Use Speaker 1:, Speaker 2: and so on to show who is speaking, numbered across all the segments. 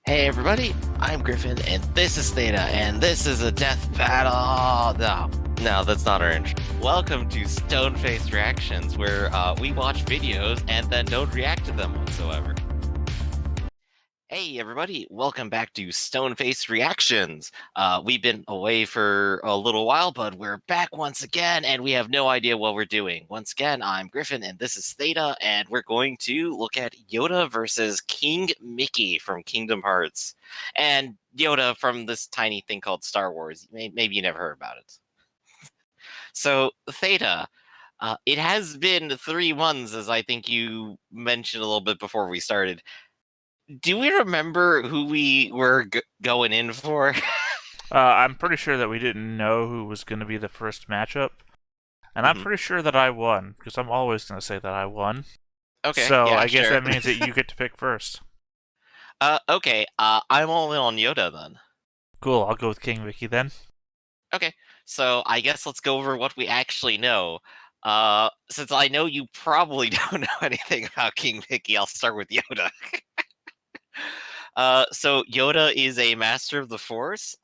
Speaker 1: Hey everybody, I'm Griffin, and this is Theta, and this is a death battle. No, that's not our intro. Welcome to Stone-Faced Reactions, where we watch videos and then don't react to them whatsoever. Hey everybody, welcome back to Stone-Faced Reactions. We've been away for a little while, but we're back once again, and we have no idea what we're doing. Once again, I'm Griffin, and this is Theta, and we're going to look at Yoda versus King Mickey from Kingdom Hearts, and Yoda from this tiny thing called Star Wars. Maybe you never heard about it. So, Theta, it has been 3 months, as I think you mentioned a little bit before we started. Do we remember who we were going in for?
Speaker 2: I'm pretty sure that we didn't know who was going to be the first matchup. And I'm pretty sure that I won, because I'm always going to say that I won.
Speaker 1: Okay,
Speaker 2: So
Speaker 1: yeah,
Speaker 2: I guess
Speaker 1: sure.
Speaker 2: that means that you get to pick first.
Speaker 1: Okay, I'm all in on Yoda then.
Speaker 2: Cool, I'll go with King Mickey then.
Speaker 1: Okay, so I guess let's go over what we actually know. Since I know you probably don't know anything about King Mickey, I'll start with Yoda. So Yoda is a master of the Force.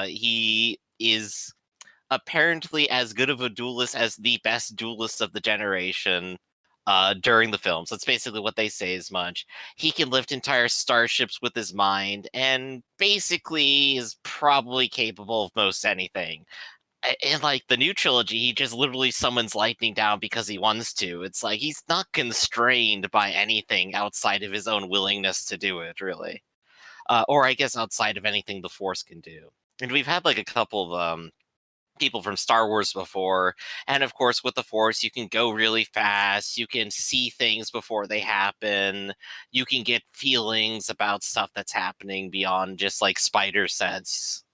Speaker 1: He is apparently as good of a duelist as the best duelist of the generation during the films. That's basically what they say as much. He can lift entire starships with his mind and basically is probably capable of most anything. In like the new trilogy, he just literally summons lightning down because he wants to. It's like he's not constrained by anything outside of his own willingness to do it, really. Or I guess outside of anything the Force can do. And we've had like a couple of people from Star Wars before. And of course, with the Force, you can go really fast. You can see things before they happen. You can get feelings about stuff that's happening beyond just like spider sets.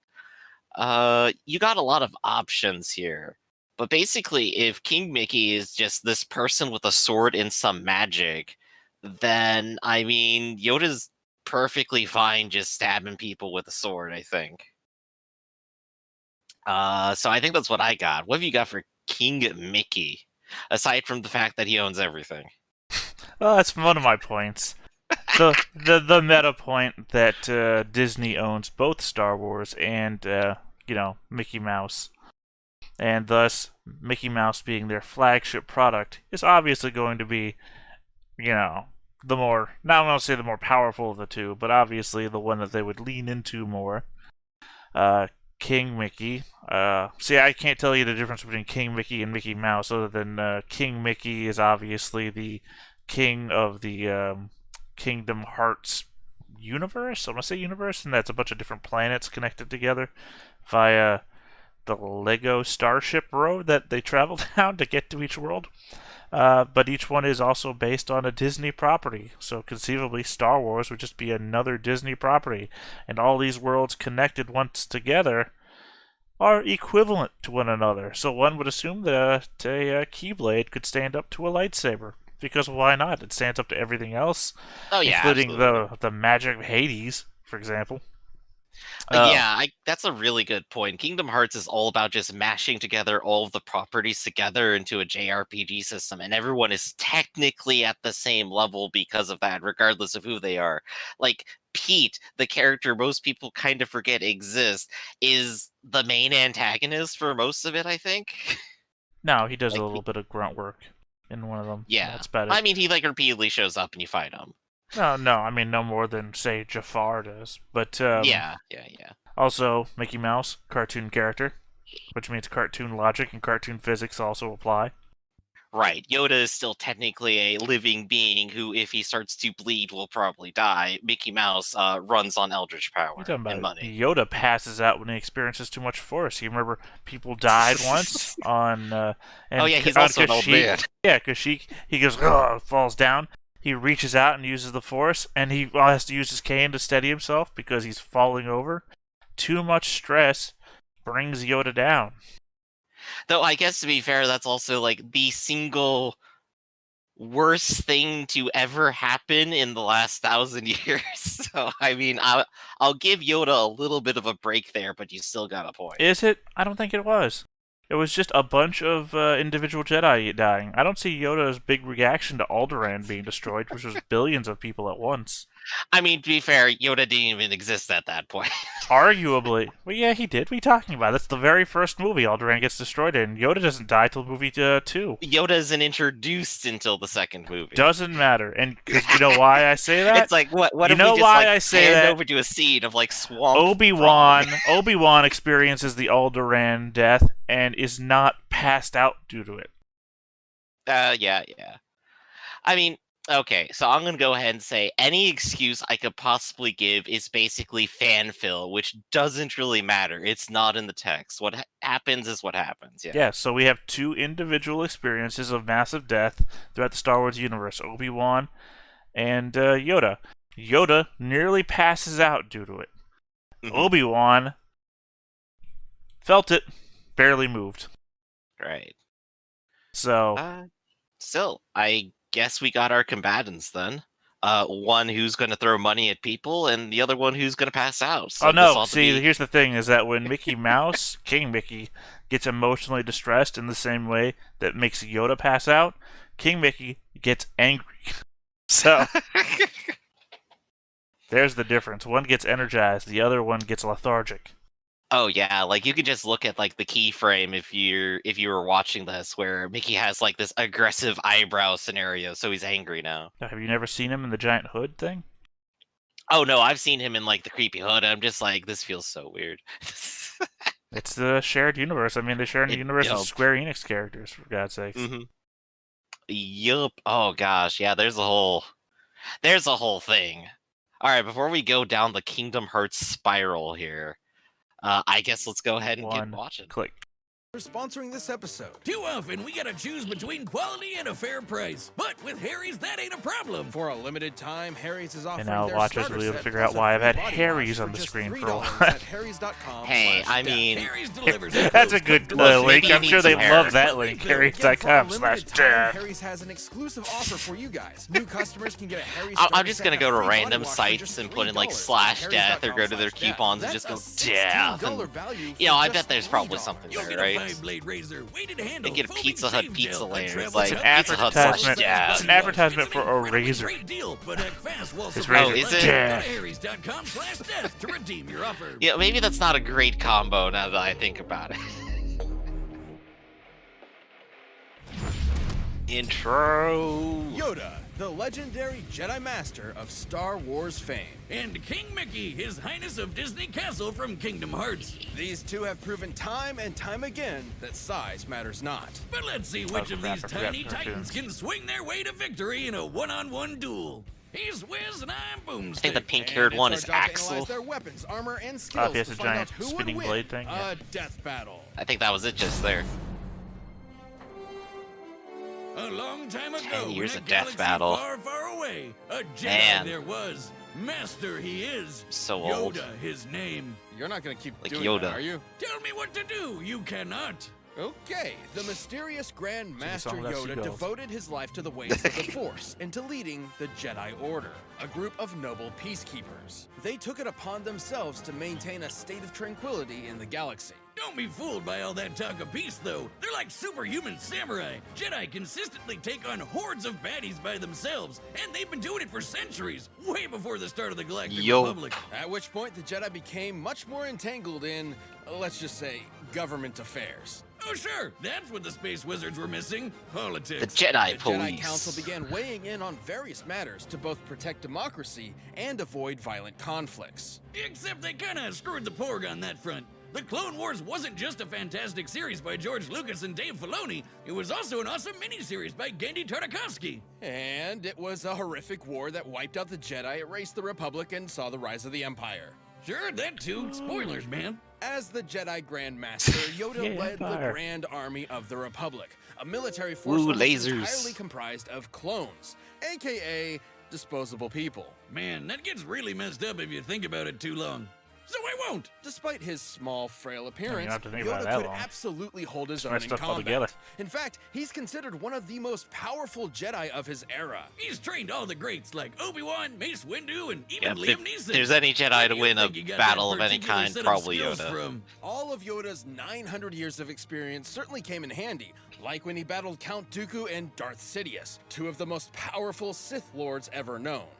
Speaker 1: You got a lot of options here. But basically, if King Mickey is just this person with a sword and some magic, then I mean, Yoda's perfectly fine just stabbing people with a sword, I think. So I think that's what I got. What have you got for King Mickey? Aside from the fact that he owns everything.
Speaker 2: Oh, that's one of my points. The meta point that Disney owns both Star Wars and Mickey Mouse, and thus Mickey Mouse being their flagship product is obviously going to be, the more, not going to say the more powerful of the two, but obviously the one that they would lean into more. Uh, King Mickey. See, I can't tell you the difference between King Mickey and Mickey Mouse, other than King Mickey is obviously the king of the Kingdom Hearts universe. I'm gonna say universe, and that's a bunch of different planets connected together via the Lego Starship Road that they travel down to get to each world. But each one is also based on a Disney property. So conceivably, Star Wars would just be another Disney property. And all these worlds connected once together are equivalent to one another. So one would assume that a Keyblade could stand up to a lightsaber. Because why not? It stands up to everything else,
Speaker 1: Oh yeah,
Speaker 2: including
Speaker 1: absolutely.
Speaker 2: the magic of Hades, for example.
Speaker 1: That's a really good point. Kingdom Hearts is all about just mashing together all of the properties together into a JRPG system, and everyone is technically at the same level because of that, regardless of who they are. Like Pete, the character most people kind of forget exists, is the main antagonist for most of it, I think.
Speaker 2: No, he does a
Speaker 1: Like,
Speaker 2: little bit of grunt work in one of them.
Speaker 1: yeah.
Speaker 2: That's about it.
Speaker 1: I mean, he like repeatedly shows up and you fight him.
Speaker 2: No, I mean no more than say Jafar does. But
Speaker 1: Yeah.
Speaker 2: also Mickey Mouse, cartoon character, which means cartoon logic and cartoon physics also apply.
Speaker 1: Right. Yoda is still technically a living being who, if he starts to bleed, will probably die. Mickey Mouse runs on eldritch
Speaker 2: What are you
Speaker 1: power
Speaker 2: talking
Speaker 1: and
Speaker 2: about?
Speaker 1: money.
Speaker 2: Yoda passes out when he experiences too much force. You remember people died once on
Speaker 1: Oh
Speaker 2: and
Speaker 1: yeah, he's
Speaker 2: on
Speaker 1: also an old
Speaker 2: Kashyyyk.
Speaker 1: man.
Speaker 2: Yeah, Kashyyyk. He goes, ugh, falls down. He reaches out and uses the force, and he has to use his cane to steady himself because he's falling over. Too much stress brings Yoda down.
Speaker 1: Though I guess to be fair, that's also like the single worst thing to ever happen in the last 1,000 years. So I mean, I'll give Yoda a little bit of a break there, but you still got a point.
Speaker 2: Is it? I don't think it was. It was just a bunch of individual Jedi dying. I don't see Yoda's big reaction to Alderaan being destroyed, which was billions of people at once.
Speaker 1: I mean, to be fair, Yoda didn't even exist at that point.
Speaker 2: Arguably. Well, yeah, he did. What are you talking about? That's the very first movie Alderaan gets destroyed in. Yoda doesn't die till movie 2.
Speaker 1: Yoda isn't introduced until the second movie.
Speaker 2: Doesn't matter. And because you know why I say that?
Speaker 1: It's like, what
Speaker 2: You
Speaker 1: if
Speaker 2: know
Speaker 1: we just,
Speaker 2: why
Speaker 1: like,
Speaker 2: I say
Speaker 1: hand
Speaker 2: that?
Speaker 1: over to a scene of, like, swamp
Speaker 2: Obi-Wan experiences the Alderaan death and is not passed out due to it.
Speaker 1: Yeah. I mean, okay, so I'm gonna go ahead and say any excuse I could possibly give is basically fan fill, which doesn't really matter. It's not in the text. What happens is what happens.
Speaker 2: Yeah, so we have 2 individual experiences of massive death throughout the Star Wars universe, Obi-Wan and Yoda. Yoda nearly passes out due to it.
Speaker 1: Mhm.
Speaker 2: Obi-Wan felt it, barely moved.
Speaker 1: Right.
Speaker 2: So,
Speaker 1: Still, I guess we got our combatants then. One who's going to throw money at people, and the other one who's going to pass out. So
Speaker 2: oh
Speaker 1: this
Speaker 2: no,
Speaker 1: ought to
Speaker 2: see,
Speaker 1: be-
Speaker 2: here's the thing, is that when Mickey Mouse, King Mickey, gets emotionally distressed in the same way that makes Yoda pass out, King Mickey gets angry. So, there's the difference. One gets energized, the other one gets lethargic.
Speaker 1: Oh yeah, like you could just look at like the keyframe if you were watching this, where Mickey has like this aggressive eyebrow scenario, so he's angry now.
Speaker 2: Now, have you never seen him in the giant hood thing?
Speaker 1: Oh no, I've seen him in like the creepy hood. I'm just like, this feels so weird.
Speaker 2: It's the shared universe. I mean, they share a universe
Speaker 1: yup.
Speaker 2: of Square Enix characters, for God's sakes.
Speaker 1: Mm-hmm. Yup. Oh gosh, yeah. There's a whole thing. All right, before we go down the Kingdom Hearts spiral here, I guess let's go ahead and get watching.
Speaker 2: Click.
Speaker 3: For sponsoring this episode.
Speaker 4: Too often, we gotta choose between quality and a fair price. But with Harry's, that ain't a problem.
Speaker 3: For a limited time, Harry's is offering
Speaker 2: And now
Speaker 3: their
Speaker 2: watchers
Speaker 3: starter
Speaker 2: will be able to
Speaker 3: set
Speaker 2: figure
Speaker 3: plus
Speaker 2: out
Speaker 3: a
Speaker 2: why I've
Speaker 3: free
Speaker 2: had
Speaker 3: body
Speaker 2: Harry's
Speaker 3: wash
Speaker 2: on
Speaker 3: for
Speaker 2: the
Speaker 3: just
Speaker 2: screen for a
Speaker 3: $3
Speaker 2: while.
Speaker 3: at harrys.com/death.
Speaker 1: Hey, I mean,
Speaker 4: Harry's delivers
Speaker 2: That's a good
Speaker 1: Look,
Speaker 2: link.
Speaker 1: maybe
Speaker 2: I'm
Speaker 1: you
Speaker 2: sure
Speaker 1: need
Speaker 2: they
Speaker 1: some
Speaker 2: love
Speaker 1: Harry's.
Speaker 2: that link.
Speaker 3: Again, for a
Speaker 2: Harry's.com/death.
Speaker 3: limited time, Harry's has an exclusive offer for you guys. New customers can get a Harry's
Speaker 1: I'm
Speaker 3: starter
Speaker 1: just
Speaker 3: set
Speaker 1: gonna
Speaker 3: and
Speaker 1: go
Speaker 3: a
Speaker 1: to
Speaker 3: free body
Speaker 1: random
Speaker 3: wash for
Speaker 1: sites
Speaker 3: just
Speaker 1: and put in like
Speaker 3: $3
Speaker 1: /death or go to their
Speaker 3: harrys.com/death.
Speaker 1: coupons and
Speaker 3: That's
Speaker 1: just go
Speaker 3: a
Speaker 1: death.
Speaker 3: $16
Speaker 1: And,
Speaker 3: value
Speaker 1: you know,
Speaker 3: for
Speaker 1: I
Speaker 3: just
Speaker 1: bet there's probably
Speaker 3: $3.
Speaker 1: something
Speaker 4: You'll
Speaker 1: there,
Speaker 4: get a
Speaker 1: right?
Speaker 4: 5-blade razor, weighted handle,
Speaker 1: They get a
Speaker 4: foaming
Speaker 1: Pizza Hut
Speaker 4: shave
Speaker 1: pizza
Speaker 4: gel, a
Speaker 1: layer. It's
Speaker 4: travel
Speaker 1: like
Speaker 4: towel,
Speaker 1: Pizza Hut
Speaker 2: advertisement.
Speaker 1: /death.
Speaker 2: It's an advertisement for a
Speaker 4: incredibly
Speaker 2: razor.
Speaker 4: great deal, but act fast while
Speaker 2: It's
Speaker 4: supplies
Speaker 2: razor.
Speaker 1: Oh, is
Speaker 4: last.
Speaker 1: it?
Speaker 4: Go to harrys.com/death to redeem your offer.
Speaker 1: Yeah, maybe that's not a great combo now that I think about it. Intro.
Speaker 3: Yoda, the legendary Jedi Master of Star Wars fame.
Speaker 4: And King Mickey, His Highness of Disney Castle from Kingdom Hearts.
Speaker 3: These two have proven time and time again that size matters not.
Speaker 4: But let's see which of
Speaker 2: crap,
Speaker 4: these
Speaker 2: I forgot
Speaker 4: tiny
Speaker 2: cartoons.
Speaker 4: titans can swing their way to victory in a one-on-one duel. He's Wiz and I'm Boomstick.
Speaker 1: I think the pink-haired
Speaker 3: And
Speaker 1: one
Speaker 3: it's
Speaker 1: is
Speaker 3: our job to
Speaker 1: Axel.
Speaker 3: analyze their weapons, armor, and skills
Speaker 2: he has
Speaker 3: to
Speaker 2: a
Speaker 3: find
Speaker 2: giant
Speaker 3: out who
Speaker 2: spinning
Speaker 3: would win
Speaker 2: blade thing, yeah.
Speaker 3: a death battle.
Speaker 1: I think that was it just there.
Speaker 4: A long time ago,
Speaker 1: 10 years
Speaker 4: in a
Speaker 1: of death
Speaker 4: galaxy
Speaker 1: battle.
Speaker 4: far, far away, a Jedi
Speaker 1: Man.
Speaker 4: there was. Master he is.
Speaker 1: So old.
Speaker 4: Yoda, his name.
Speaker 3: You're not gonna keep
Speaker 1: Like
Speaker 3: doing
Speaker 1: Yoda.
Speaker 3: that, are you?
Speaker 4: Tell me what to do. You cannot.
Speaker 3: Okay, the mysterious Grand Master
Speaker 2: song about
Speaker 3: Yoda
Speaker 2: seagulls.
Speaker 3: devoted his life to the ways of the Force and to leading the Jedi Order, a group of noble peacekeepers. They took it upon themselves to maintain a state of tranquility in the galaxy.
Speaker 4: Don't be fooled by all that talk of peace, though. They're like superhuman samurai. Jedi consistently take on hordes of baddies by themselves, and they've been doing it for centuries, way before the start of the Galactic
Speaker 1: Yo.
Speaker 4: Republic.
Speaker 3: At which point, the Jedi became much more entangled in, let's just say, government affairs.
Speaker 4: Oh, sure, that's what the space wizards were missing. Politics.
Speaker 1: The Jedi
Speaker 3: The
Speaker 1: police.
Speaker 3: Jedi Council began weighing in on various matters to both protect democracy and avoid violent conflicts.
Speaker 4: Except they kinda screwed the porg on that front. The Clone Wars wasn't just a fantastic series by George Lucas and Dave Filoni, it was also an awesome miniseries by Genndy Tartakovsky.
Speaker 3: And it was a horrific war that wiped out the Jedi, erased the Republic, and saw the rise of the Empire.
Speaker 4: Sure, that too. Spoilers, man.
Speaker 3: As the Jedi Grand Master, Yoda
Speaker 2: Yeah,
Speaker 3: led the
Speaker 2: Empire.
Speaker 3: Grand Army of the Republic, a military force
Speaker 1: Ooh,
Speaker 3: almost
Speaker 1: lasers.
Speaker 3: entirely comprised of clones, aka disposable people.
Speaker 4: Man, that gets really messed up if you think about it too long. So I won't.
Speaker 3: Despite his small, frail appearance,
Speaker 2: have to think about it
Speaker 3: Yoda
Speaker 2: that
Speaker 3: could
Speaker 2: long.
Speaker 3: absolutely hold his
Speaker 2: Just
Speaker 3: own
Speaker 2: messed
Speaker 3: in
Speaker 2: up
Speaker 3: combat.
Speaker 2: altogether.
Speaker 3: In fact, he's considered one of the most powerful Jedi of his era.
Speaker 4: He's trained all the greats like Obi-Wan, Mace Windu, and even
Speaker 1: Yeah,
Speaker 4: Liam
Speaker 1: if
Speaker 4: Neeson.
Speaker 1: there's any Jedi
Speaker 4: Where
Speaker 1: to
Speaker 4: do you
Speaker 1: win a
Speaker 4: think he got
Speaker 1: battle
Speaker 4: that
Speaker 1: of any
Speaker 4: particular
Speaker 1: kind,
Speaker 4: set of
Speaker 1: probably
Speaker 4: skills
Speaker 1: Yoda.
Speaker 4: from?
Speaker 3: All of Yoda's 900 years of experience certainly came in handy, like when he battled Count Dooku and Darth Sidious, two of the most powerful Sith Lords ever known.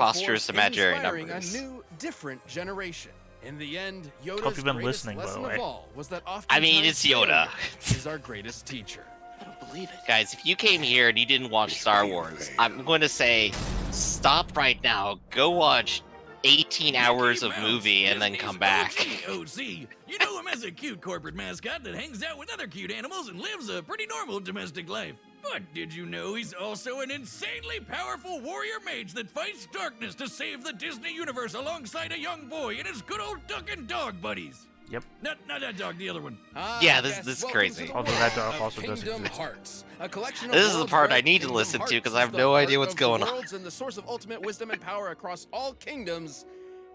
Speaker 1: preposterous
Speaker 3: Force
Speaker 1: imaginary
Speaker 3: inspiring
Speaker 1: numbers.
Speaker 3: a new, different generation. In the end,
Speaker 2: Hope
Speaker 3: Yoda's
Speaker 2: you've been
Speaker 3: greatest
Speaker 2: listening, by the
Speaker 3: lesson
Speaker 2: way.
Speaker 3: of all was that
Speaker 1: I mean,
Speaker 3: oftentimes
Speaker 1: it's Yoda.
Speaker 3: failure is our greatest teacher.
Speaker 5: I don't believe it.
Speaker 1: Guys, if you came here and you didn't watch Star Wars, I'm going to say, stop right now, go watch 18 hours of
Speaker 4: Mickey Mouse,
Speaker 1: movie and then
Speaker 4: Disney's
Speaker 1: come back.
Speaker 4: OG. You know him as a cute corporate mascot that hangs out with other cute animals and lives a pretty normal domestic life. But did you know he's also an insanely powerful warrior mage that fights darkness to save the Disney universe alongside a young boy and his good old duck and dog buddies?
Speaker 2: Yep.
Speaker 4: Not that dog, the other one.
Speaker 1: Yeah,
Speaker 3: Yes,
Speaker 1: this is
Speaker 3: welcome
Speaker 1: crazy.
Speaker 3: to the
Speaker 2: Although that
Speaker 3: world
Speaker 2: dog
Speaker 3: of
Speaker 2: also does
Speaker 3: Kingdom
Speaker 2: exist.
Speaker 3: Hearts, a collection of
Speaker 1: This is the
Speaker 3: worlds
Speaker 1: part
Speaker 3: where
Speaker 1: I need to
Speaker 3: Kingdom
Speaker 1: listen to,
Speaker 3: Hearts
Speaker 1: 'cause I have
Speaker 3: is the
Speaker 1: no idea
Speaker 3: heart
Speaker 1: what's
Speaker 3: of the
Speaker 1: going on.
Speaker 3: worlds and the source of ultimate wisdom and power across all kingdoms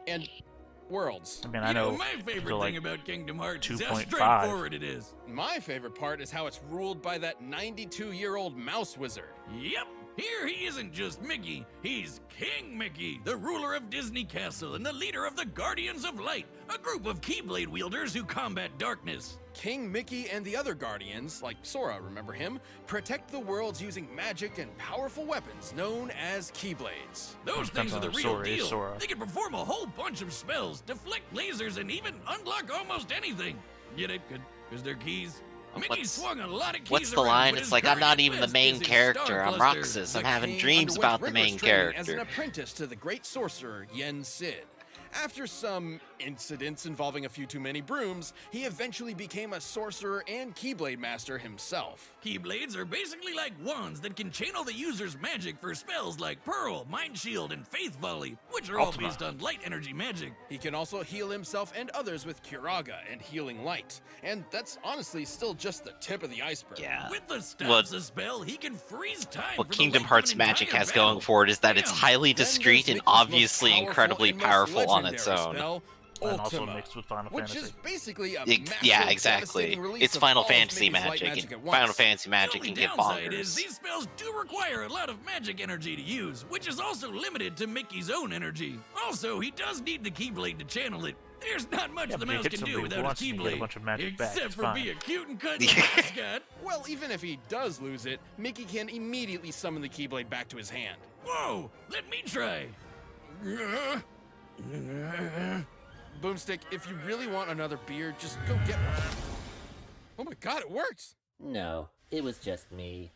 Speaker 3: and worlds.
Speaker 2: I mean, I know
Speaker 4: My favorite
Speaker 2: to, like,
Speaker 4: thing about Kingdom Hearts is how
Speaker 2: 2.5.
Speaker 4: straightforward it is.
Speaker 3: My favorite part is how it's ruled by that 92-year-old mouse wizard.
Speaker 4: Yep. Here he isn't just Mickey, he's King Mickey, the ruler of Disney Castle and the leader of the Guardians of Light, a group of Keyblade wielders who combat darkness.
Speaker 3: King Mickey and the other guardians, like Sora, remember him, protect the worlds using magic and powerful weapons known as Keyblades.
Speaker 4: Those
Speaker 2: Depends
Speaker 4: things are
Speaker 2: on
Speaker 4: the
Speaker 2: if
Speaker 4: real
Speaker 2: Sora is
Speaker 4: deal.
Speaker 2: Sora.
Speaker 4: They can perform a whole bunch of spells, deflect lasers, and even unlock almost anything. Get it? Because they're keys. Mickey
Speaker 1: What's-
Speaker 4: swung a lot of keys
Speaker 1: What's the
Speaker 4: around,
Speaker 1: line?
Speaker 4: but
Speaker 1: It's
Speaker 4: his
Speaker 1: like, I'm not
Speaker 4: current
Speaker 1: even the
Speaker 4: best
Speaker 1: main
Speaker 4: is his
Speaker 1: character.
Speaker 4: star
Speaker 1: I'm
Speaker 4: cluster.
Speaker 1: Roxas. I'm
Speaker 3: The
Speaker 1: having
Speaker 3: king
Speaker 1: dreams
Speaker 3: underwent
Speaker 1: about the main
Speaker 3: rigorous training as an
Speaker 1: character.
Speaker 3: apprentice to the great sorcerer Yen Sid. After some incidents involving a few too many brooms, he eventually became a sorcerer and Keyblade master himself.
Speaker 4: Keyblades are basically like wands that can channel the user's magic for spells like Pearl, Mind Shield, and Faith Volley, which are all
Speaker 2: Ultima.
Speaker 4: based on light energy magic.
Speaker 3: He can also heal himself and others with Curaga and Healing Light. And that's honestly still just the tip of the iceberg.
Speaker 1: Yeah.
Speaker 4: With the
Speaker 1: What-
Speaker 4: Stops spell, he can freeze time
Speaker 1: What
Speaker 4: for the
Speaker 1: Kingdom
Speaker 4: length of
Speaker 1: Hearts
Speaker 4: an
Speaker 1: magic
Speaker 4: entire
Speaker 1: has
Speaker 4: battle.
Speaker 1: going for it is that it's
Speaker 4: Damn.
Speaker 1: highly
Speaker 3: Then there's
Speaker 1: discreet and
Speaker 3: Mickey's most
Speaker 1: obviously
Speaker 3: powerful
Speaker 1: incredibly
Speaker 3: and most
Speaker 1: powerful on its
Speaker 3: legendary
Speaker 1: own.
Speaker 3: spell,
Speaker 2: And also
Speaker 3: Ultima,
Speaker 2: mixed with Final
Speaker 3: which
Speaker 2: Fantasy.
Speaker 3: is basically a
Speaker 1: Ex-
Speaker 3: massive,
Speaker 1: yeah, exactly.
Speaker 3: devastating release
Speaker 1: It's
Speaker 3: of
Speaker 1: Final
Speaker 3: all of
Speaker 1: Fantasy
Speaker 3: Mickey's light
Speaker 1: magic.
Speaker 3: at
Speaker 1: And
Speaker 3: once.
Speaker 1: Final Fantasy magic
Speaker 4: The
Speaker 1: can
Speaker 4: only
Speaker 1: get
Speaker 4: downside is
Speaker 1: bonkers.
Speaker 4: these spells do require a lot of magic energy to use, which is also limited to Mickey's own energy. Also, he does need the Keyblade to channel it. There's not much
Speaker 2: Yeah,
Speaker 4: the
Speaker 2: but you
Speaker 4: mouse
Speaker 2: hit
Speaker 4: can
Speaker 2: somebody
Speaker 4: do without
Speaker 2: once
Speaker 4: his
Speaker 2: and you get a
Speaker 4: Keyblade.
Speaker 2: bunch of magic back,
Speaker 4: Except
Speaker 2: it's
Speaker 4: for
Speaker 2: fine.
Speaker 4: being cute and cuddly mascot.
Speaker 3: Well, even if he does lose it, Mickey can immediately summon the Keyblade back to his hand.
Speaker 4: Whoa, let me try.
Speaker 3: Boomstick, if you really want another beer, just go get one. Oh my god, it works!
Speaker 5: No, it was just me.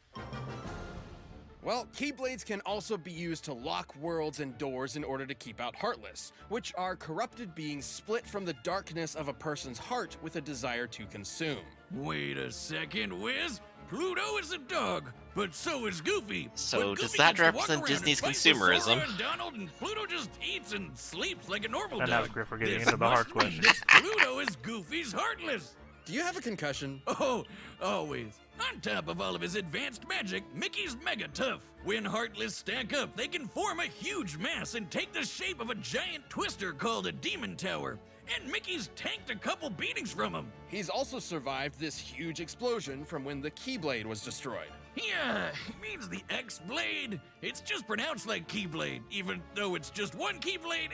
Speaker 3: Well, Keyblades can also be used to lock worlds and doors in order to keep out Heartless, which are corrupted beings split from the darkness of a person's heart with a desire to consume.
Speaker 4: Wait a second, Wiz. Pluto is a dog, but so is Goofy.
Speaker 1: So
Speaker 4: But
Speaker 1: does
Speaker 4: Goofy
Speaker 1: that
Speaker 4: gets to walk
Speaker 1: represent
Speaker 4: around and
Speaker 1: Disney's
Speaker 4: fight with Sora
Speaker 1: consumerism?
Speaker 4: and Donald, and Pluto just eats and sleeps like a normal
Speaker 2: And now
Speaker 4: dog.
Speaker 2: Griff, we're getting
Speaker 4: This
Speaker 2: into the hard
Speaker 4: must mean
Speaker 2: questions.
Speaker 4: that Pluto is Goofy's Heartless.
Speaker 3: Do you have a concussion?
Speaker 4: Oh, always. On top of all of his advanced magic, Mickey's mega tough. When Heartless stack up, they can form a huge mass and take the shape of a giant twister called a Demon Tower. And Mickey's tanked a couple beatings from him.
Speaker 3: He's also survived this huge explosion from when the Keyblade was destroyed.
Speaker 4: Yeah, it means the X-Blade. It's just pronounced like Keyblade, even though it's just one Keyblade.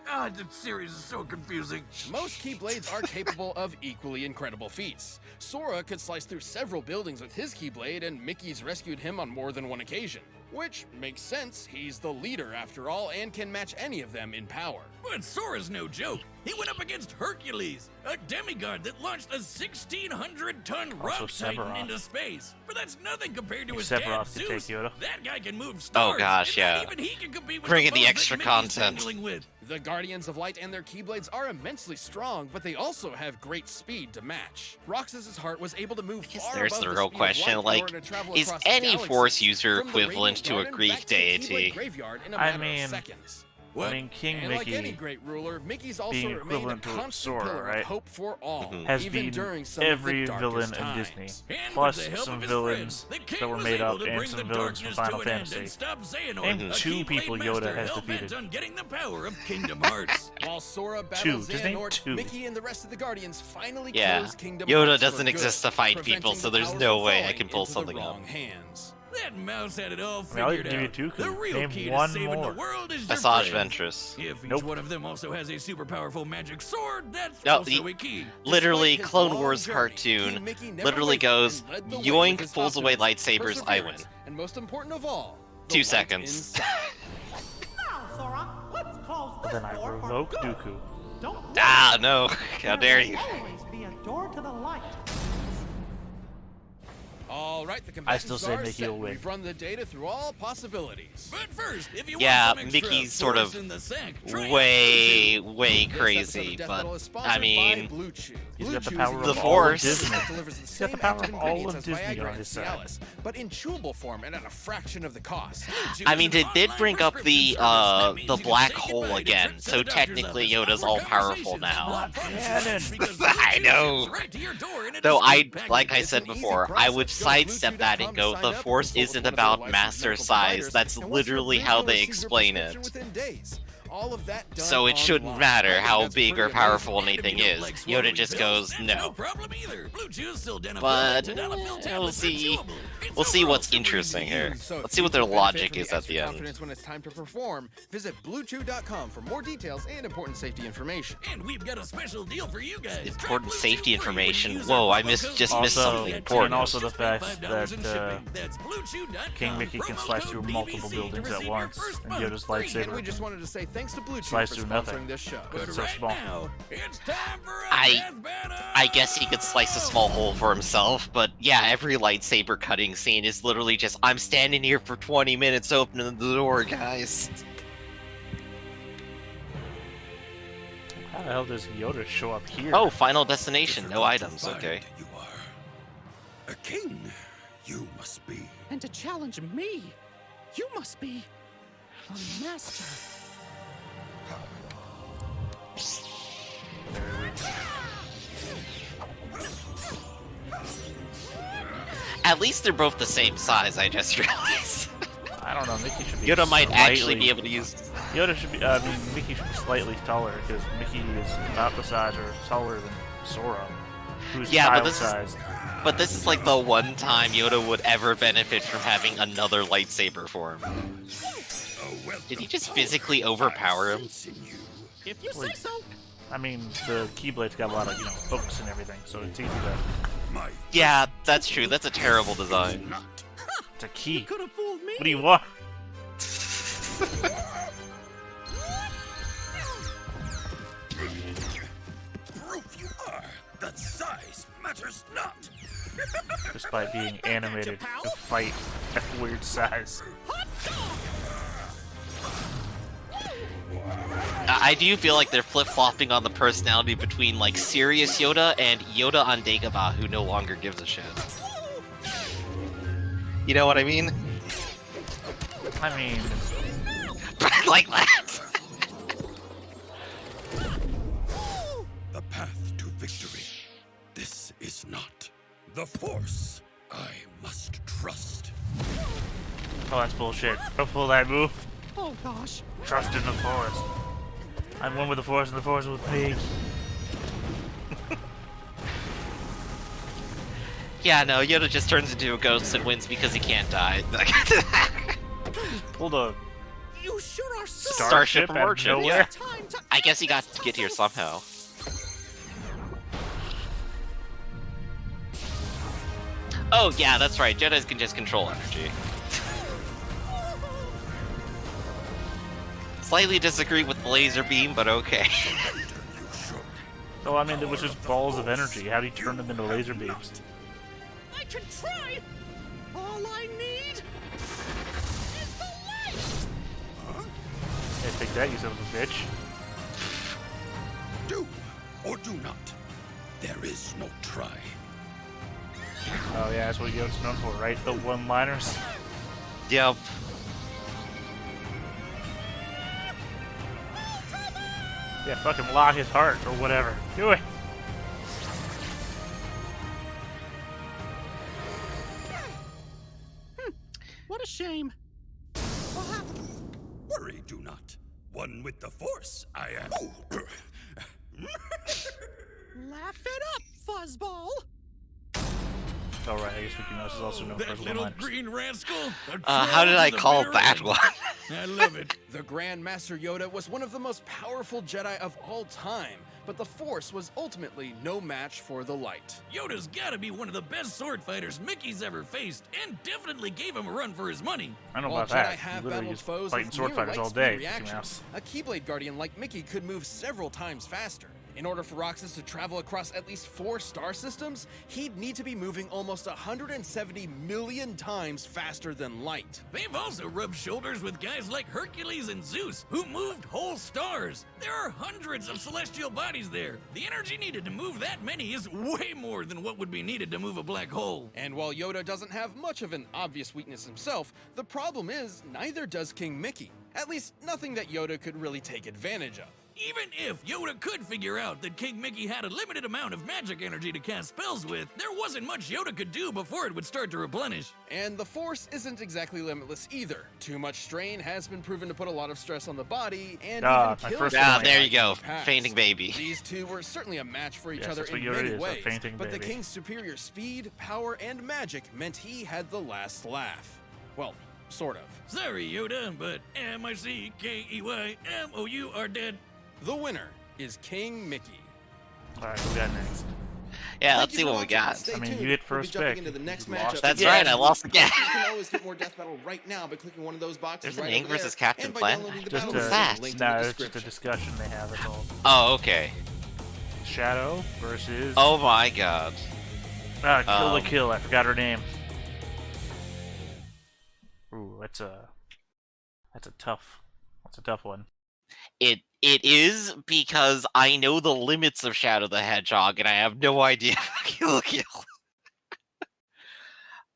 Speaker 4: The series is so confusing.
Speaker 3: Most Keyblades are capable of equally incredible feats. Sora could slice through several buildings with his Keyblade, and Mickey's rescued him on more than one occasion. Which makes sense, he's the leader after all, and can match any of them in power.
Speaker 4: But Sora's no joke. He went up against Hercules, a demigod that launched a 1,600-ton rock titan
Speaker 2: Sephiroth.
Speaker 4: into space. But that's nothing compared to his
Speaker 2: Sephiroth
Speaker 4: dad,
Speaker 2: can take
Speaker 4: Zeus.
Speaker 2: Yoda.
Speaker 4: That guy can move stars.
Speaker 1: gosh,
Speaker 4: and
Speaker 1: yeah.
Speaker 4: Not even he can compete with
Speaker 1: Bring in the
Speaker 4: foes
Speaker 1: extra
Speaker 4: that Mickey's
Speaker 1: content.
Speaker 4: dealing with.
Speaker 3: The Guardians of Light and their Keyblades are immensely strong, but they also have great speed to match. Roxas's heart was able to move
Speaker 1: guess
Speaker 3: far
Speaker 1: there's
Speaker 3: above
Speaker 1: the
Speaker 3: the
Speaker 1: real
Speaker 3: speed of
Speaker 1: question,
Speaker 3: light in
Speaker 1: like,
Speaker 3: order to travel
Speaker 1: is
Speaker 3: across
Speaker 1: any
Speaker 3: galaxies,
Speaker 1: Force user
Speaker 3: from the
Speaker 1: equivalent
Speaker 3: Radiant
Speaker 1: to a
Speaker 3: Garden
Speaker 1: Greek
Speaker 3: back to the Keyblade
Speaker 1: deity?
Speaker 3: Graveyard in a
Speaker 2: I
Speaker 3: matter
Speaker 2: mean,
Speaker 3: of seconds.
Speaker 2: I mean, King
Speaker 3: And
Speaker 2: Mickey
Speaker 3: like any great ruler, Mickey's also
Speaker 2: being
Speaker 3: remained a
Speaker 2: equivalent to
Speaker 3: constant
Speaker 2: Sora,
Speaker 3: pillar
Speaker 2: right?
Speaker 3: of hope for all,
Speaker 2: has
Speaker 3: even
Speaker 2: beaten
Speaker 3: during some
Speaker 2: every
Speaker 3: of the
Speaker 2: villain
Speaker 3: darkest
Speaker 2: in
Speaker 3: times.
Speaker 2: Disney,
Speaker 4: And
Speaker 2: plus
Speaker 4: with the help
Speaker 2: some
Speaker 4: of his
Speaker 2: villains
Speaker 4: friends, the king
Speaker 2: that were
Speaker 4: was
Speaker 2: made
Speaker 4: able
Speaker 2: up
Speaker 4: to
Speaker 2: and
Speaker 4: bring
Speaker 2: some
Speaker 4: the
Speaker 2: villains from
Speaker 4: darkness
Speaker 2: Final
Speaker 4: to an end
Speaker 2: Fantasy.
Speaker 4: and stop Xehanort,
Speaker 2: Name
Speaker 4: a
Speaker 2: two
Speaker 4: Keyblade
Speaker 2: people
Speaker 4: master
Speaker 2: Yoda has
Speaker 4: hell-bent
Speaker 2: defeated.
Speaker 4: on getting the power of Kingdom Hearts.
Speaker 3: While Sora
Speaker 2: Two.
Speaker 3: battles
Speaker 2: Just name
Speaker 3: Xehanort,
Speaker 2: two.
Speaker 3: Mickey and the rest of the Guardians finally
Speaker 1: Yeah.
Speaker 3: close Kingdom
Speaker 1: Yoda
Speaker 3: Hearts for
Speaker 1: doesn't
Speaker 3: good,
Speaker 1: exist to fight
Speaker 3: preventing
Speaker 1: people, so
Speaker 3: the
Speaker 1: there's
Speaker 3: power
Speaker 1: no
Speaker 3: from
Speaker 1: way I
Speaker 3: falling
Speaker 1: can pull
Speaker 3: into the
Speaker 1: something up.
Speaker 3: wrong hands.
Speaker 4: That mouse had it all
Speaker 2: I mean, I'll
Speaker 4: figured
Speaker 2: give you
Speaker 4: out.
Speaker 2: two, 'cause
Speaker 4: The real
Speaker 2: name
Speaker 4: key
Speaker 2: one
Speaker 4: to saving
Speaker 2: more.
Speaker 4: the world is your
Speaker 1: Asajj
Speaker 4: friends.
Speaker 1: Ventress.
Speaker 4: If each
Speaker 2: Nope.
Speaker 4: one of them also has a super powerful magic sword, that's
Speaker 1: No,
Speaker 4: also a key.
Speaker 1: Literally,
Speaker 3: Despite his
Speaker 1: Clone
Speaker 3: long
Speaker 1: Wars
Speaker 3: journey,
Speaker 1: cartoon
Speaker 3: King Mickey never
Speaker 1: literally
Speaker 3: wavered
Speaker 1: goes,
Speaker 3: and led the way
Speaker 1: yoink,
Speaker 3: with his
Speaker 1: pulls away
Speaker 3: optimism,
Speaker 1: lightsabers, I win.
Speaker 3: perseverance, and most important of all, the
Speaker 1: 2
Speaker 3: light
Speaker 1: seconds.
Speaker 3: inside.
Speaker 6: Now, Sora, let's close
Speaker 2: But
Speaker 6: this
Speaker 2: then I
Speaker 6: door for
Speaker 2: revoke
Speaker 6: good.
Speaker 2: Dooku.
Speaker 6: Don't worry.
Speaker 1: Ah, no. How
Speaker 6: There
Speaker 1: dare
Speaker 6: will
Speaker 1: you.
Speaker 6: always be a door to the light.
Speaker 3: All All right, the
Speaker 2: I still
Speaker 3: combatants
Speaker 2: say
Speaker 3: are
Speaker 2: Mickey
Speaker 3: set.
Speaker 2: will win.
Speaker 3: We've run the data through all possibilities.
Speaker 4: But first, if you
Speaker 1: Yeah,
Speaker 4: want some extra
Speaker 1: Mickey's sort
Speaker 4: force
Speaker 1: of
Speaker 4: in the sack, try
Speaker 1: way
Speaker 3: This episode
Speaker 1: crazy,
Speaker 3: of Death
Speaker 1: but
Speaker 3: Metal is
Speaker 1: I
Speaker 3: sponsored by
Speaker 1: mean,
Speaker 3: Blue Chew.
Speaker 2: He's
Speaker 3: Blue
Speaker 2: got the
Speaker 3: Chew
Speaker 2: power
Speaker 3: is
Speaker 2: of
Speaker 3: a
Speaker 1: The
Speaker 3: unique
Speaker 1: Force.
Speaker 3: medicine
Speaker 2: Disney.
Speaker 3: that delivers the
Speaker 2: He's got
Speaker 3: same
Speaker 2: the power
Speaker 3: active
Speaker 2: of all
Speaker 3: ingredients
Speaker 2: of
Speaker 3: as
Speaker 2: Disney
Speaker 3: Viagra
Speaker 2: on
Speaker 3: and
Speaker 2: his side.
Speaker 3: Cialis, but in chewable form and at a fraction of the cost.
Speaker 1: I mean, they did bring up the black hole again, so technically Yoda's all powerful now.
Speaker 2: Canon.
Speaker 1: I know. Though like I said before, I would sidestep that and go, the Force isn't about master size. That's literally how they explain it. So it shouldn't matter how big or powerful anything is. Yoda just goes, no. But we'll see what's interesting here. Let's see what their logic is at the end.
Speaker 3: When it's time to perform, visit bluechew.com for more details and important safety information.
Speaker 4: And we've got a special deal for you guys.
Speaker 1: Important
Speaker 4: Try
Speaker 1: safety
Speaker 4: Blue Chew free when you
Speaker 1: information.
Speaker 4: use
Speaker 1: Whoa,
Speaker 4: our
Speaker 1: I
Speaker 4: promo
Speaker 1: missed
Speaker 4: code
Speaker 1: just missed
Speaker 2: Also-
Speaker 1: something
Speaker 2: and
Speaker 1: important.
Speaker 2: also the
Speaker 4: Just
Speaker 2: fact
Speaker 4: $5 in
Speaker 2: that,
Speaker 4: shipping. That's bluechew.com.
Speaker 2: King Mickey can
Speaker 4: Promo
Speaker 2: slice
Speaker 4: code
Speaker 2: through
Speaker 4: BBC
Speaker 2: multiple
Speaker 4: to
Speaker 2: buildings at
Speaker 4: receive
Speaker 2: once,
Speaker 4: your first
Speaker 2: and
Speaker 4: month
Speaker 2: Yoda's
Speaker 4: free.
Speaker 3: And we
Speaker 2: lightsaber
Speaker 3: just wanted to say thanks to Blue Chew
Speaker 2: slice
Speaker 3: for
Speaker 2: through nothing.
Speaker 3: sponsoring this show.
Speaker 4: But
Speaker 2: It's so
Speaker 4: right
Speaker 2: small.
Speaker 4: now, it's time for a
Speaker 1: I
Speaker 4: death battle.
Speaker 1: guess he could slice a small hole for himself, but yeah, every lightsaber cutting scene is literally just, I'm standing here for 20 minutes opening the door, guys.
Speaker 2: How the hell does Yoda show up here?
Speaker 1: Oh, final destination, no items, okay.
Speaker 7: You are a king. You must be.
Speaker 6: And to challenge me, you must be a master.
Speaker 1: At least they're both the same size, I just realized.
Speaker 2: I don't know. Mickey should be.
Speaker 1: Yoda might actually
Speaker 2: slightly-
Speaker 1: be able to use...
Speaker 2: Yoda should be. I mean, Mickey should be slightly taller because Mickey is about the size or taller than Sora, who's
Speaker 1: Yeah, but
Speaker 2: child-sized.
Speaker 1: But this is like the one time Yoda would ever benefit from having another lightsaber form. Did he just physically overpower him?
Speaker 6: If you say so.
Speaker 2: I mean, the Keyblade's got a lot of hooks and everything, so it's easy to.
Speaker 7: My
Speaker 1: Yeah, that's true. That's a terrible design.
Speaker 7: not.
Speaker 2: It's a key.
Speaker 6: Could have fooled me.
Speaker 2: What do you want?
Speaker 7: Proof you are. That size matters not.
Speaker 2: Despite being animated to fight at weird size.
Speaker 1: I do feel like they're flip-flopping on the personality between, like, serious Yoda and Yoda on Dagobah, who no longer gives a shit. You know what I mean?
Speaker 2: I mean,
Speaker 1: Like that.
Speaker 7: The path to victory. This is not the Force. I must trust.
Speaker 2: oh, that's bullshit. Don't pull that move.
Speaker 6: Oh gosh.
Speaker 2: Trust in the Force. I'm one with the Force, and the Force with me.
Speaker 1: Yeah, no, Yoda just turns into a ghost and wins because he can't die.
Speaker 2: Pulled a
Speaker 6: You sure are so.
Speaker 1: Starship
Speaker 2: out of
Speaker 1: Merchant,
Speaker 2: nowhere.
Speaker 1: yeah.
Speaker 6: Time to.
Speaker 1: I guess he got to get here somehow. Oh, yeah, that's right. Jedis can just control energy. Slightly disagree with the laser beam, but okay.
Speaker 2: So I mean, there was just balls of energy. How do you turn them into laser beams?
Speaker 6: I can try. All I need is the light.
Speaker 2: Yeah, take that, you son of a bitch.
Speaker 7: Do or do not. There is no try.
Speaker 2: Oh yeah, that's what Yoda's known for, right? The one-liners.
Speaker 1: Yep.
Speaker 2: Yeah, fucking lock his heart or whatever. Do it.
Speaker 6: What a shame. What happened?
Speaker 7: Worry do not. One with the Force, I am.
Speaker 6: Laugh it up, fuzzball.
Speaker 2: Oh right, I guess Mickey Mouse is also known for
Speaker 4: That
Speaker 2: his
Speaker 4: little
Speaker 2: one-liners.
Speaker 4: green rascal.
Speaker 1: How did I call that one?
Speaker 4: I love it.
Speaker 3: The Grand Master Yoda was one of the most powerful Jedi of all time, but the Force was ultimately no match for the light.
Speaker 4: Yoda's gotta be one of the best sword fighters Mickey's ever faced, and definitely gave him a run for his money.
Speaker 2: I don't know
Speaker 3: While
Speaker 2: about
Speaker 3: Jedi
Speaker 2: that.
Speaker 3: have
Speaker 2: He's literally
Speaker 3: battled
Speaker 2: just
Speaker 3: foes
Speaker 2: fighting
Speaker 3: with
Speaker 2: sword
Speaker 3: near
Speaker 2: fighters all
Speaker 3: light-speed
Speaker 2: day, Mickey
Speaker 3: reactions,
Speaker 2: Mouse.
Speaker 3: a Keyblade Guardian like Mickey could move several times faster. In order for Roxas to travel across at least 4 star systems, he'd need to be moving almost 170 million times faster than light.
Speaker 4: They've also rubbed shoulders with guys like Hercules and Zeus, who moved whole stars. There are hundreds of celestial bodies there. The energy needed to move that many is way more than what would be needed to move a black hole.
Speaker 3: And while Yoda doesn't have much of an obvious weakness himself, the problem is neither does King Mickey. At least nothing that Yoda could really take advantage of.
Speaker 4: Even if Yoda could figure out that King Mickey had a limited amount of magic energy to cast spells with, there wasn't much Yoda could do before it would start to replenish.
Speaker 3: And the Force isn't exactly limitless either. Too much strain has been proven to put a lot of stress on the body and even kill someone
Speaker 1: there you
Speaker 3: in
Speaker 1: go,
Speaker 3: the past.
Speaker 1: fainting baby.
Speaker 3: These two were certainly a match for each
Speaker 2: Yes,
Speaker 3: other
Speaker 2: that's what
Speaker 3: in
Speaker 2: Yoda
Speaker 3: many
Speaker 2: is, a
Speaker 3: ways,
Speaker 2: fainting
Speaker 3: but the
Speaker 2: baby.
Speaker 3: King's superior speed, power, and magic meant he had the last laugh. Well, sort of.
Speaker 4: Sorry, Yoda, but M-I-C-K-E-Y-M-O-U are dead.
Speaker 3: The winner is King Mickey.
Speaker 2: Alright, who got next?
Speaker 1: Yeah,
Speaker 3: Thank
Speaker 1: let's
Speaker 3: you
Speaker 1: see
Speaker 3: for
Speaker 1: what we
Speaker 3: watching.
Speaker 1: got.
Speaker 3: Stay
Speaker 2: I mean,
Speaker 3: tuned.
Speaker 2: you get
Speaker 3: We'll be
Speaker 2: first
Speaker 3: jumping
Speaker 2: pick.
Speaker 3: into the next
Speaker 2: You
Speaker 3: matchup.
Speaker 2: lost
Speaker 1: That's
Speaker 2: again.
Speaker 1: right, I lost again.
Speaker 3: You can always get more Death Battle right now by clicking one of those boxes
Speaker 1: There's an
Speaker 3: right
Speaker 1: Ink
Speaker 3: over there,
Speaker 1: versus Captain
Speaker 3: and by
Speaker 1: Planet.
Speaker 3: downloading the
Speaker 2: Just
Speaker 3: battle
Speaker 1: What's
Speaker 3: list
Speaker 1: that?
Speaker 3: linked in
Speaker 2: no,
Speaker 3: the
Speaker 2: it's just a
Speaker 3: description.
Speaker 2: discussion they have. That's all.
Speaker 1: Oh, okay.
Speaker 2: Shadow versus.
Speaker 1: Oh my god.
Speaker 2: Kill the Kill. I forgot her name. Ooh, that's a tough one.
Speaker 1: It is because I know the limits of Shadow the Hedgehog, and I have no idea how to kill.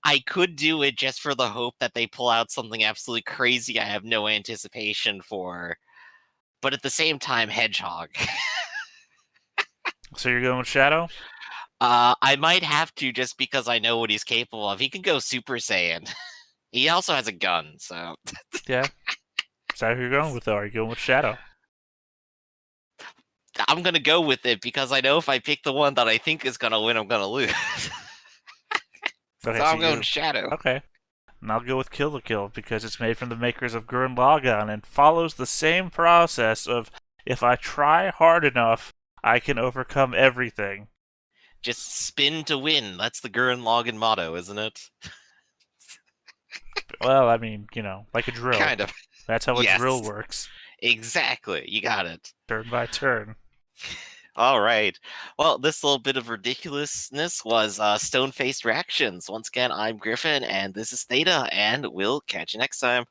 Speaker 1: I could do it just for the hope that they pull out something absolutely crazy I have no anticipation for. But at the same time, Hedgehog.
Speaker 2: So you're going with Shadow?
Speaker 1: I might have to just because I know what he's capable of. He can go Super Saiyan. He also has a gun, so...
Speaker 2: Yeah. Is that who you're going with, though? Are you going with Shadow?
Speaker 1: I'm gonna go with it because I know if I pick the one that I think is gonna win, I'm gonna lose.
Speaker 2: Okay,
Speaker 1: So I'm
Speaker 2: you
Speaker 1: going
Speaker 2: go-
Speaker 1: Shadow.
Speaker 2: Okay. And I'll go with Kill the Kill because it's made from the makers of Gurren Lagann and follows the same process of if I try hard enough, I can overcome everything.
Speaker 1: Just spin to win. That's the Gurren Lagann motto, isn't it?
Speaker 2: Well, I mean, like a drill.
Speaker 1: Kind of.
Speaker 2: That's how a
Speaker 1: Yes.
Speaker 2: drill works.
Speaker 1: Exactly. You got it.
Speaker 2: Turn by turn.
Speaker 1: All right. Well, this little bit of ridiculousness was Stone-Faced Reactions. Once again, I'm Griffin, and this is Theta, and we'll catch you next time.